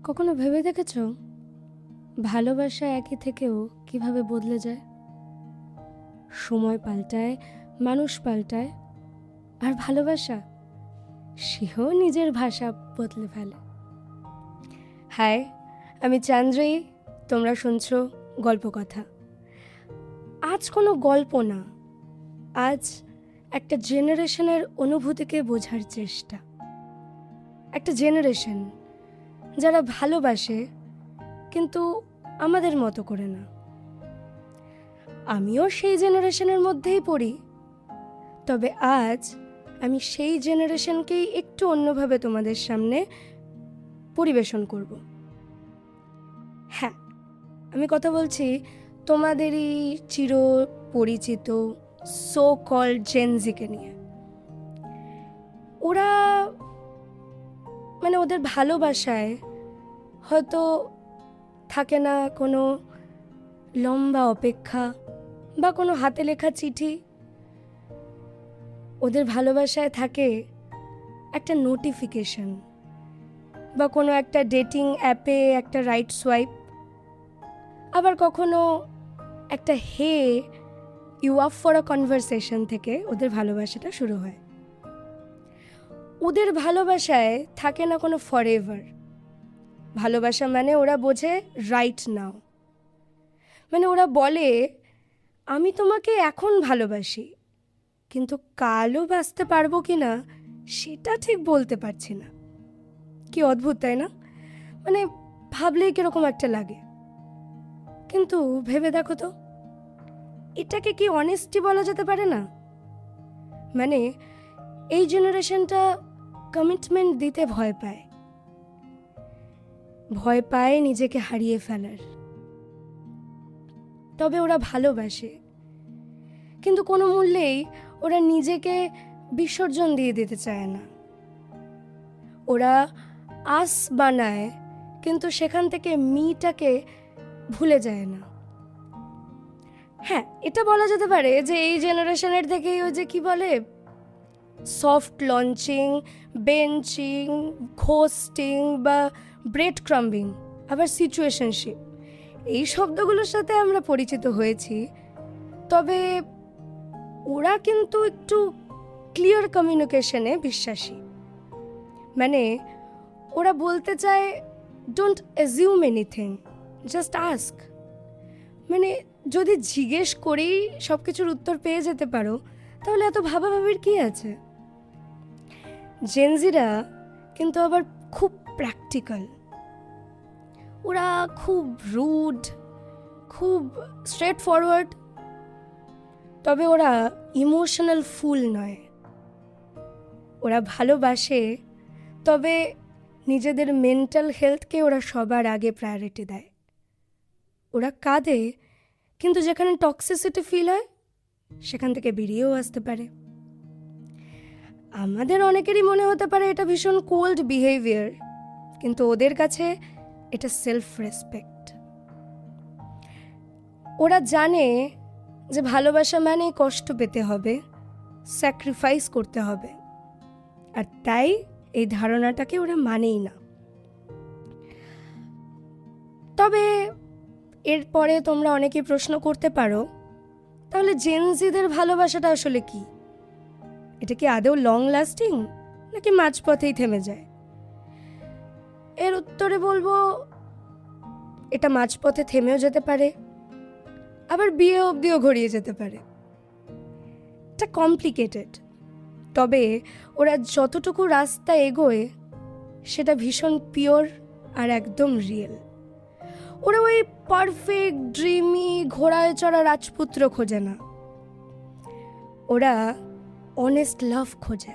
কখনো ভেবে দেখেছ ভালোবাসা একই থেকেও কিভাবে বদলে যায়? সময় পাল্টায়, মানুষ পাল্টায়, আর ভালোবাসা সেও নিজের ভাষা বদলে ফেলে। হাই, আমি চান্দ্রী, তোমরা শুনছো গল্প কথা। আজ কোনো গল্প না, আজ একটা জেনারেশনের অনুভূতিকে বোঝার চেষ্টা। একটা জেনারেশন যারা ভালোবাসে কিন্তু আমাদের মতো করে না। আমিও সেই জেনারেশনের মধ্যেই পড়ি, তবে আজ আমি সেই জেনারেশনকেই একটু অন্যভাবে তোমাদের সামনে পরিবেশন করব। হ্যাঁ, আমি কথা বলছি তোমাদেরই চির পরিচিত সো কল্ড জেনজিকে নিয়ে। ওরা ওদের ভালোবাসায় হয়তো থাকে না কোনো লম্বা অপেক্ষা বা কোনো হাতে লেখা চিঠি। ওদের ভালোবাসায় থাকে একটা নোটিফিকেশন বা কোনো একটা ডেটিং অ্যাপে একটা রাইট সোয়াইপ, আবার কখনো একটা hey you up for a conversation থেকে ওদের ভালোবাসাটা শুরু হয়। ওদের ভালোবাসায় থাকে না কোনো ফরএভার। ভালোবাসা মানে ওরা বোঝে রাইট নাও। ওরা বলে আমি তোমাকে এখন ভালোবাসি, কিন্তু কালও বাঁচতে পারবো কি না সেটা ঠিক বলতে পারছি না। কি অদ্ভুত, তাই না? ভাবলেই কিরকম একটা লাগে। কিন্তু ভেবে দেখো তো, এটাকে কি অনেস্টি বলা যেতে পারে না? এই জেনারেশনটা কমিটমেন্ট দিতে ভয় পায় নিজেকে হারিয়ে ফেলার। তবে ওরা ভালোবাসে, কিন্তু কোনো মূল্যেই ওরা নিজেকে বিসর্জন দিয়ে দিতে চায় না। ওরা আস বানায়, কিন্তু সেখান থেকে মিটাকে ভুলে যায় না। হ্যাঁ, এটা বলা যেতে পারে যে এই জেনারেশনের থেকেই ওই যে কি বলে সফট লঞ্চিং, বেঞ্চিং, ঘোস্টিং বা ব্রেড ক্রাম্বিং, আবার সিচুয়েশনশিপ, এই শব্দগুলোর সাথে আমরা পরিচিত হয়েছি। তবে ওরা কিন্তু একটু ক্লিয়ার কমিউনিকেশনে বিশ্বাসী। ওরা বলতে চায় don't assume anything, just ask. যদি জিজ্ঞেস করেই সব কিছুর উত্তর পেয়ে যেতে পারো, তাহলে এত ভাবাভাবির কি আছে? জেনজিরা কিন্তু আবার খুব প্র্যাকটিক্যাল। ওরা খুব রুড, খুব স্ট্রেট ফরওয়ার্ড। তবে ওরা ইমোশনাল ফুল নয়। ওরা ভালোবাসে, তবে নিজেদের মেন্টাল হেলথকে ওরা সবার আগে প্রায়োরিটি দেয়। ওরা কাঁদে, কিন্তু যেখানে টক্সিসিটি ফিল হয় সেখান থেকে বেরিয়েও আসতে পারে। আমাদের অনেকেরই মনে হতে পারে এটা ভীষণ কোল্ড বিহেভিয়ার, কিন্তু ওদের কাছে এটা সেলফ রেসপেক্ট। ওরা জানে যে ভালোবাসা মানে কষ্ট পেতে হবে, স্যাক্রিফাইস করতে হবে, আর তাই এই ধারণাটাকে ওরা মানেই না। তবে এরপরে তোমরা অনেকেই প্রশ্ন করতে পারো, তাহলে জেনজিদের ভালোবাসাটা আসলে কি? এটা কি আদৌ লং লাস্টিং, নাকি মাঝপথেই থেমে যায়? এর উত্তরে বলবো, এটা মাঝপথে থেমেও যেতে পারে, আবার বিয়ে অবধিও ঘুরিয়ে যেতে পারে। এটা কমপ্লিকেটেড। তবে ওরা যতটুকু রাস্তা এগোয় সেটা ভীষণ পিওর আর একদম রিয়েল। ওরা ওই পারফেক্ট ড্রিমি ঘোড়ায় চড়া রাজপুত্র খোঁজে না, ওরা অনেস্ট লাভ খোঁজে।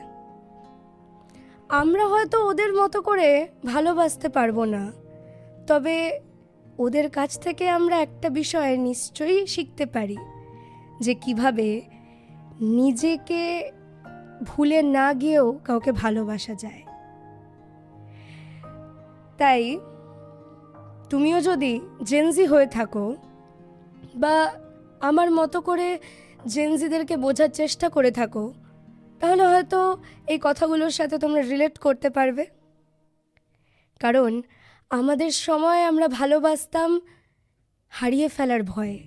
আমরা হয়তো ওদের মতো করে ভালোবাসতে পারবো না, তবে ওদের কাছ থেকে আমরা একটা বিষয় নিশ্চয়ই শিখতে পারি, যে কিভাবে নিজেকে ভুলে না গিয়েও কাউকে ভালোবাসা যায়। তাই তুমিও যদি জেনজি হয়ে থাকো বা আমার মতো করে জেনজিদেরকে বোঝার চেষ্টা করে থাকো, তাহলে হয়তো এই কথাগুলোর সাথে তোমরা রিলেট করতে পারবে। কারণ আমাদের সময় আমরা ভালোবাসতাম হারিয়ে ফেলার ভয়ে,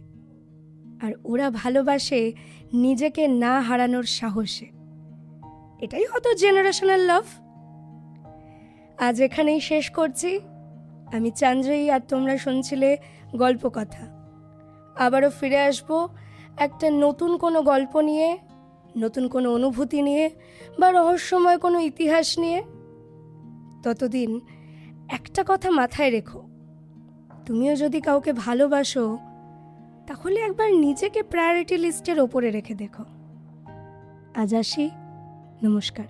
আর ওরা ভালোবাসে নিজেকে না হারানোর সাহসে। এটাই হয়তো জেনারেশনাল লাভ। আজ এখানেই শেষ করছি। আমি চাঞ্জয়ী, আর তোমরা শুনছিলে গল্প কথা। আবারও ফিরে আসবো একটা নতুন কোনো গল্প নিয়ে, নতুন কোনো অনুভূতি নিয়ে, বা রহস্যময় কোনো ইতিহাস নিয়ে। ততদিন একটা কথা মাথায় রেখো, তুমিও যদি কাউকে ভালোবাসো তাহলে একবার নিজেকে প্রায়োরিটি লিস্টের ওপরে রেখে দেখো। আজ আসি, নমস্কার।